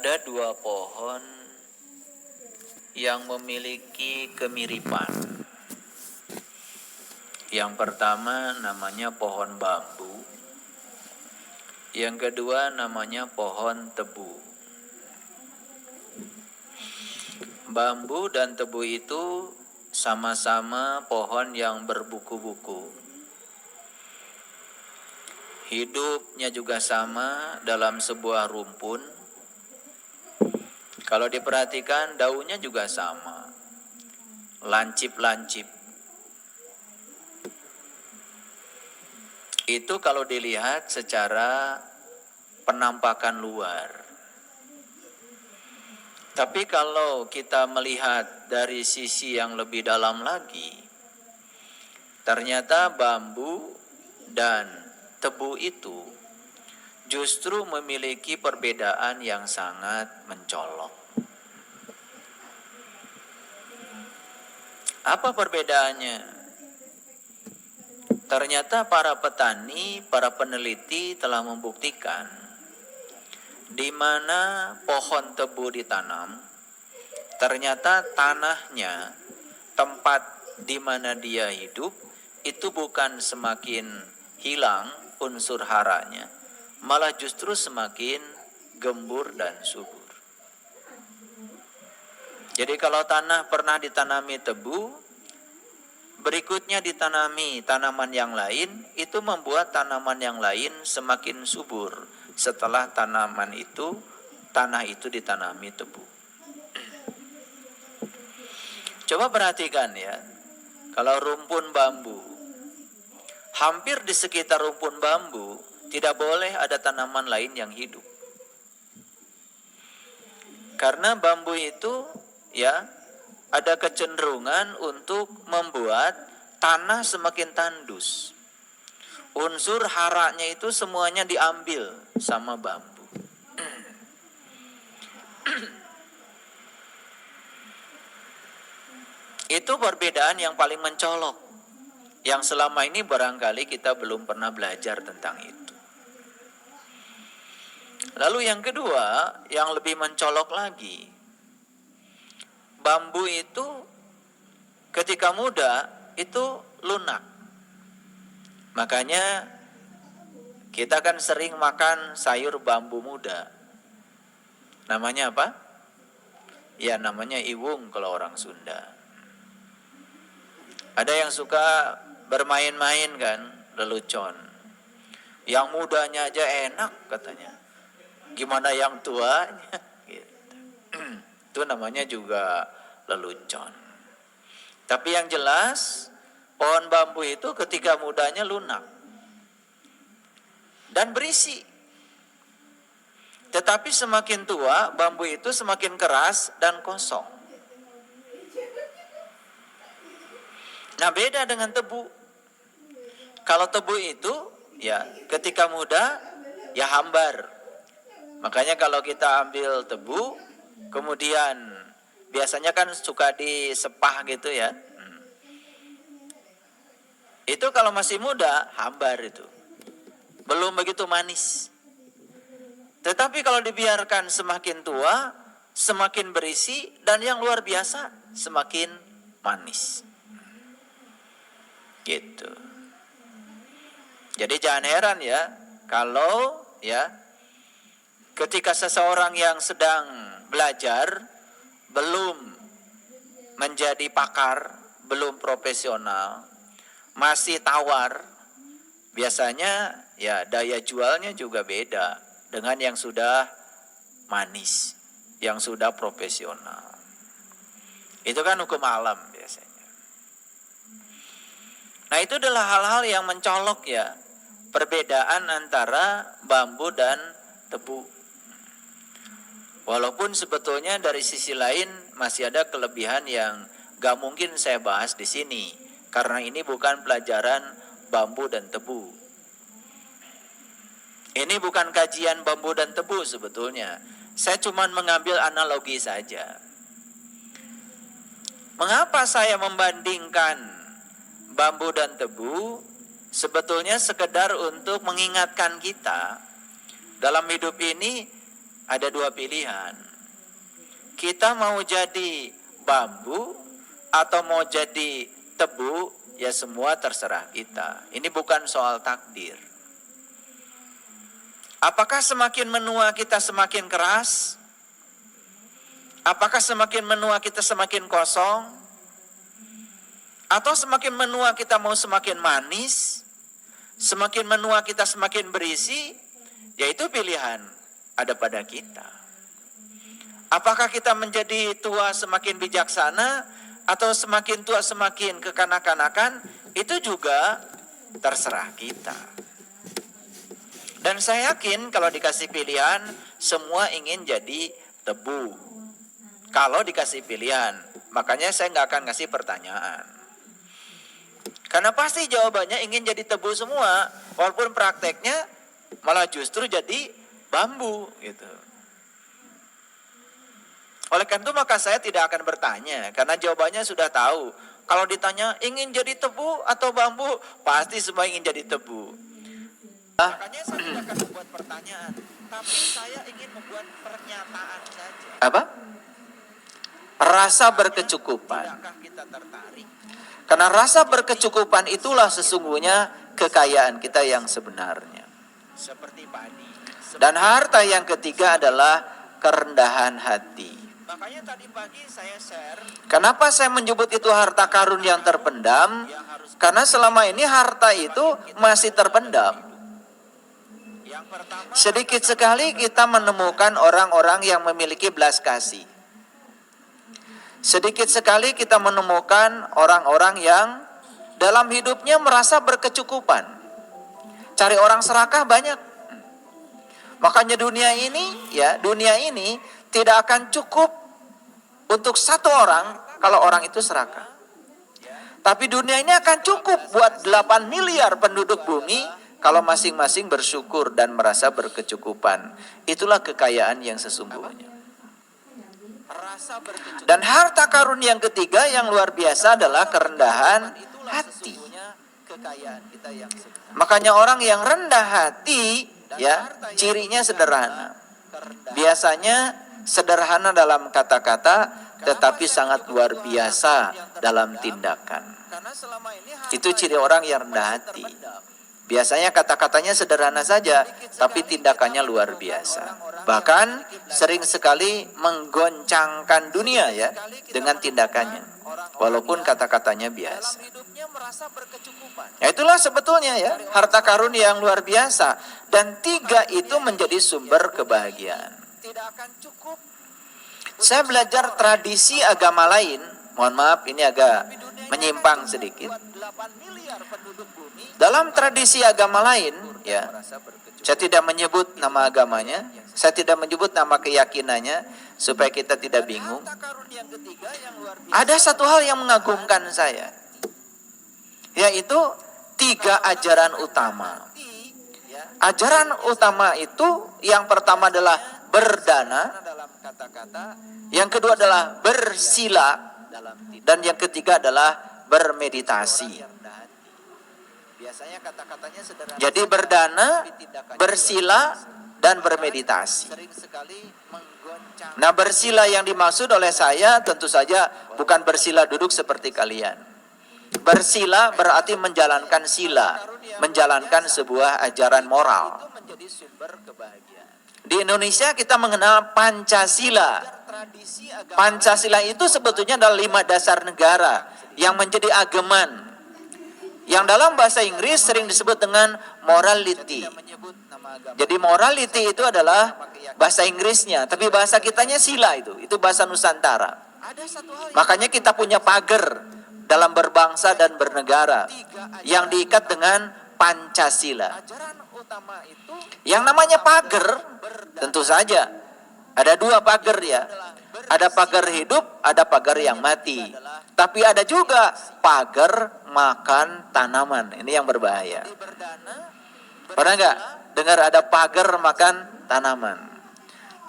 Ada dua pohon yang memiliki kemiripan. Yang pertama namanya pohon bambu. Yang kedua namanya pohon tebu. Bambu dan tebu itu sama-sama pohon yang berbuku-buku. Hidupnya juga sama dalam sebuah rumpun. Kalau diperhatikan daunnya juga sama, lancip-lancip. Itu kalau dilihat secara penampakan luar. Tapi kalau kita melihat dari sisi yang lebih dalam lagi, ternyata bambu dan tebu itu justru memiliki perbedaan yang sangat mencolok. Apa perbedaannya? Ternyata para petani, para peneliti telah membuktikan di mana pohon tebu ditanam, ternyata tanahnya, tempat di mana dia hidup, itu bukan semakin hilang unsur haranya, malah justru semakin gembur dan subur. Jadi kalau tanah pernah ditanami tebu, berikutnya ditanami tanaman yang lain, itu membuat tanaman yang lain semakin subur setelah tanah itu ditanami tebu. Coba perhatikan ya, kalau rumpun bambu, hampir di sekitar rumpun bambu tidak boleh ada tanaman lain yang hidup. Karena bambu itu ya ada kecenderungan untuk membuat tanah semakin tandus. Unsur haranya itu semuanya diambil sama bambu. Itu perbedaan yang paling mencolok, yang selama ini barangkali kita belum pernah belajar tentang itu. Lalu yang kedua, yang lebih mencolok lagi, bambu itu ketika muda itu lunak. Makanya kita kan sering makan sayur bambu muda. Namanya apa? Ya namanya iwung kalau orang Sunda. Ada yang suka bermain-main kan, lelucon. Yang mudanya aja enak katanya. Gimana yang tuanya? Gitu. Itu namanya juga lelucon. Tapi yang jelas, pohon bambu itu ketika mudanya lunak dan berisi. Tetapi semakin tua, bambu itu semakin keras dan kosong. Nah, beda dengan tebu. Kalau tebu itu, ya ketika muda, ya hambar. Makanya kalau kita ambil tebu, kemudian biasanya kan suka disepah gitu ya. Itu kalau masih muda, hambar itu. Belum begitu manis. Tetapi kalau dibiarkan semakin tua, semakin berisi, dan yang luar biasa, semakin manis. Gitu. Jadi jangan heran ya, kalau ya ketika seseorang yang sedang belajar, belum menjadi pakar, belum profesional, masih tawar, biasanya ya daya jualnya juga beda dengan yang sudah manis, yang sudah profesional. Itu kan hukum alam biasanya. Nah itu adalah hal-hal yang mencolok ya, perbedaan antara bambu dan tebu. Walaupun sebetulnya dari sisi lain masih ada kelebihan yang gak mungkin saya bahas di sini, karena ini bukan pelajaran bambu dan tebu. Ini bukan kajian bambu dan tebu sebetulnya. Saya cuma mengambil analogi saja. Mengapa saya membandingkan bambu dan tebu? Sebetulnya sekedar untuk mengingatkan kita dalam hidup ini ada dua pilihan. Kita mau jadi bambu atau mau jadi tebu, ya semua terserah kita. Ini bukan soal takdir. Apakah semakin menua kita semakin keras? Apakah semakin menua kita semakin kosong? Atau semakin menua kita mau semakin manis? Semakin menua kita semakin berisi? Yaitu pilihan ada pada kita. Apakah kita menjadi tua semakin bijaksana atau semakin tua semakin kekanak-kanakan? Itu juga terserah kita. Dan saya yakin kalau dikasih pilihan, semua ingin jadi tebu. Kalau dikasih pilihan, makanya saya nggak akan ngasih pertanyaan. Karena pasti jawabannya ingin jadi tebu semua, walaupun prakteknya malah justru jadi bambu gitu. Oleh karena itu maka saya tidak akan bertanya, karena jawabannya sudah tahu. Kalau ditanya ingin jadi tebu atau bambu, pasti semua ingin jadi tebu. Makanya saya tidak akan membuat pertanyaan, tapi saya ingin membuat pernyataan saja. Apa? Rasa berkecukupan. Tidakkah kita tertarik? Karena rasa berkecukupan itulah sesungguhnya kekayaan kita yang sebenarnya. Seperti padi. Dan harta yang ketiga adalah kerendahan hati. Makanya tadi pagi saya share. Kenapa saya menyebut itu harta karun yang terpendam? Karena selama ini harta itu masih terpendam. Sedikit sekali kita menemukan orang-orang yang memiliki belas kasih. Sedikit sekali kita menemukan orang-orang yang dalam hidupnya merasa berkecukupan. Cari orang serakah banyak. Makanya dunia ini tidak akan cukup untuk satu orang kalau orang itu serakah. Tapi dunia ini akan cukup buat 8 miliar penduduk bumi kalau masing-masing bersyukur dan merasa berkecukupan. Itulah kekayaan yang sesungguhnya. Dan harta karun yang ketiga yang luar biasa adalah kerendahan hati. Makanya orang yang rendah hati, ya, cirinya sederhana. Biasanya sederhana dalam kata-kata, tetapi sangat luar biasa dalam tindakan. Itu ciri orang yang rendah hati. Biasanya kata-katanya sederhana saja, tapi tindakannya luar biasa. Bahkan sering sekali menggoncangkan dunia ya dengan tindakannya, walaupun kata-katanya biasa. Ya itulah sebetulnya ya harta karun yang luar biasa, dan tiga itu menjadi sumber kebahagiaan. Saya belajar tradisi agama lain, mohon maaf ini agak menyimpang sedikit. Dalam tradisi agama lain, ya, saya tidak menyebut nama agamanya, saya tidak menyebut nama keyakinannya, supaya kita tidak bingung. Ada satu hal yang mengagumkan saya, yaitu 3 ajaran utama. Ajaran utama itu yang pertama adalah berdana, yang kedua adalah bersila, dan yang ketiga adalah bermeditasi. Jadi berdana, bersila, dan bermeditasi. Nah, bersila yang dimaksud oleh saya tentu saja bukan bersila duduk seperti kalian. Bersila berarti menjalankan sila, menjalankan sebuah ajaran moral. Di Indonesia kita mengenal Pancasila. Pancasila itu sebetulnya adalah 5 dasar negara yang menjadi ageman, yang dalam bahasa Inggris sering disebut dengan morality. Jadi morality itu adalah bahasa Inggrisnya, tapi bahasa kitanya sila itu bahasa Nusantara. Makanya kita punya pagar dalam berbangsa dan bernegara yang diikat dengan Pancasila. Yang namanya pagar tentu saja ada 2 pagar ya. Ada pagar hidup, ada pagar yang mati. Tapi ada juga pagar makan tanaman. Ini yang berbahaya. Pernah nggak dengar ada pagar makan tanaman?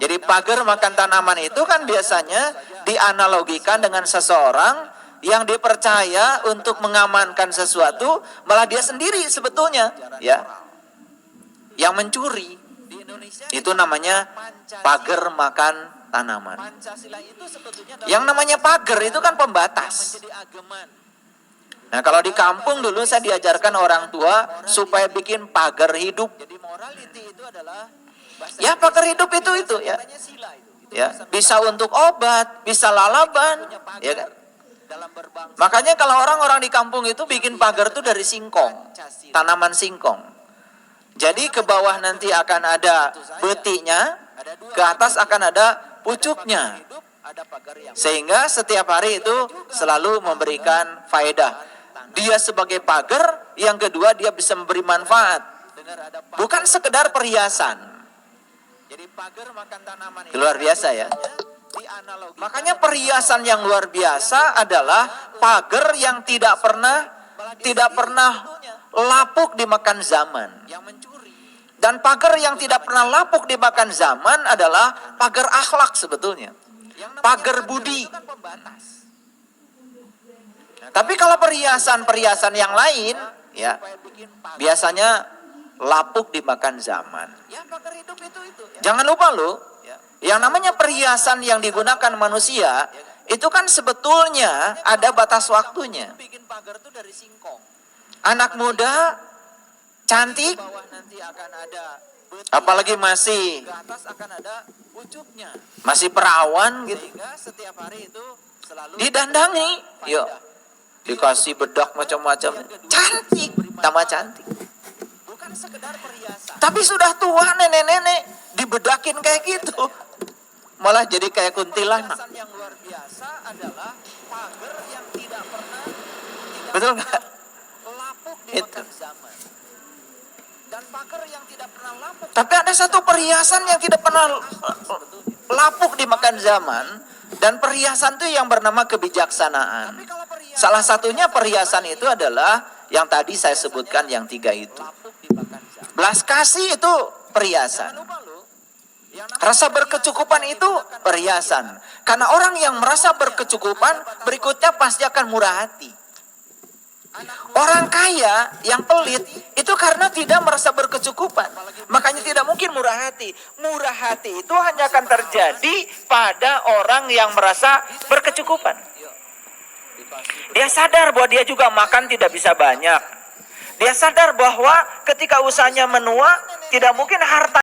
Jadi pagar makan tanaman itu kan biasanya dianalogikan dengan seseorang yang dipercaya untuk mengamankan sesuatu, malah dia sendiri sebetulnya ya yang mencuri. Itu namanya pagar makan tanaman. Yang namanya pagar itu kan pembatas. Nah, kalau di kampung dulu saya diajarkan orang tua supaya bikin pagar hidup. Ya, pagar hidup itu ya. Ya, bisa untuk obat, bisa lalaban, ya kan? Makanya kalau orang-orang di kampung itu bikin pagar itu dari singkong, tanaman singkong. Jadi ke bawah nanti akan ada betiknya, ke atas akan ada pucuknya. Sehingga setiap hari itu selalu memberikan faedah. Dia sebagai pagar, yang kedua dia bisa memberi manfaat. Bukan sekedar perhiasan. Luar biasa ya. Makanya perhiasan yang luar biasa adalah pagar yang tidak pernah lapuk dimakan zaman. Dan pagar yang tidak pernah lapuk dimakan zaman adalah pagar akhlak sebetulnya. Pagar budi. Tapi kalau perhiasan-perhiasan yang lain, ya biasanya lapuk dimakan zaman. Jangan lupa loh, yang namanya perhiasan yang digunakan manusia, itu kan sebetulnya ada batas waktunya. Anak muda, cantik, apalagi masih perawan gitu, didandangi, yuk. Dikasih bedak macam-macam, cantik, tambah cantik. Tapi sudah tua nenek-nenek dibedakin kayak gitu, malah jadi kayak kuntilanak. Betul nggak? Itu. Tapi ada satu perhiasan yang tidak pernah lapuk dimakan zaman, dan perhiasan itu yang bernama kebijaksanaan. Salah satunya perhiasan itu adalah yang tadi saya sebutkan yang 3 itu. Belas kasih itu perhiasan. Rasa berkecukupan itu perhiasan. Karena orang yang merasa berkecukupan berikutnya pasti akan murah hati. Orang kaya yang pelit itu karena tidak merasa berkecukupan. Makanya tidak mungkin murah hati. Murah hati itu hanya akan terjadi pada orang yang merasa berkecukupan. Dia sadar bahwa dia juga makan tidak bisa banyak. Dia sadar bahwa ketika usahanya menua, tidak mungkin harta